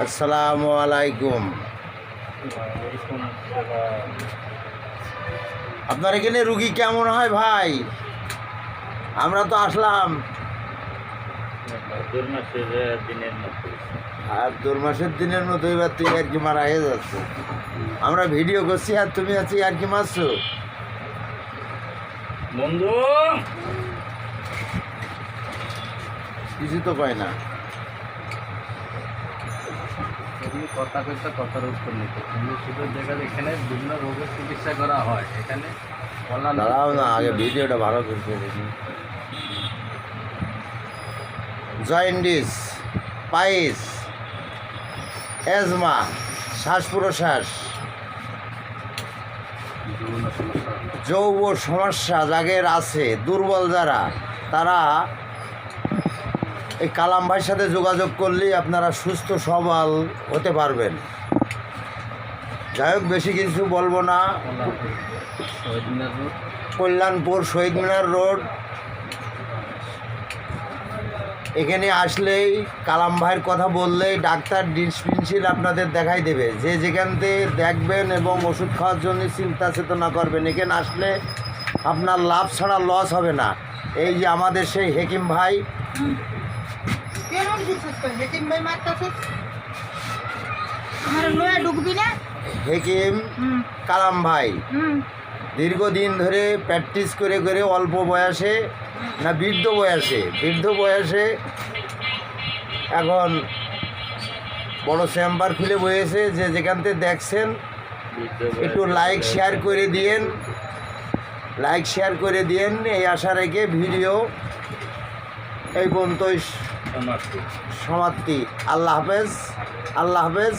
আসসালামু আলাইকুম। আপনার এখানে রুগী কেমন হয় ভাই? আমরা তো আসলাম আর 2 মাসের দিনের মতো, এবার তুই আর কি মারা হয়ে যাচ্ছে। আমরা ভিডিও করছি আর তুমি আছি আর কি মারছো বন্ধু। কিছু তো কয় না। কথা কইতে কথার উত্তর নিতে কিন্তু শুধু জায়গা এখানে বিভিন্ন রোগের চিকিৎসা করা হয় এখানে। দাঁড়াও না, আগে ভিডিওটা ভালো করে দেখি। জয়েন্ডিস, পাইস, অ্যাজমা, শ্বাস প্রশ্বাস, যৌব সমস্যা যাদের আছে, দুর্বল যারা, তারা এই কালাম ভাইয়ের সাথে যোগাযোগ করলেই আপনারা সুস্থ সবল হতে পারবেন। যাই হোক, বেশি কিছু বলবো না। কল্যাণপুর শহীদ মিনার রোড, এখানে আসলেই কালাম ভাইয়ের কথা বললেই ডাক্তার ডিসপেন্সারি আপনাদের দেখাই দেবে। যে যেখান থেকে দেখবেন এবং ওষুধ খাওয়ার জন্য চিন্তা চেতনা করবেন, এখানে আসলে আপনার লাভ ছাড়া লস হবে না। এই যে আমাদের সেই হেকিম ভাই, হেকিম কালাম ভাই দীর্ঘদিন ধরে প্র্যাকটিস করে করে অল্প বয়সে না বৃদ্ধ বয়সে এখন বড় চেম্বার খুলে বসেছে। যে যেখান থেকে দেখছেন একটু লাইক শেয়ার করে দিয়েন। এই আশা রেখে ভিডিও এই পর্যন্তই সমাপ্তি। আল্লাহ হাফেজ।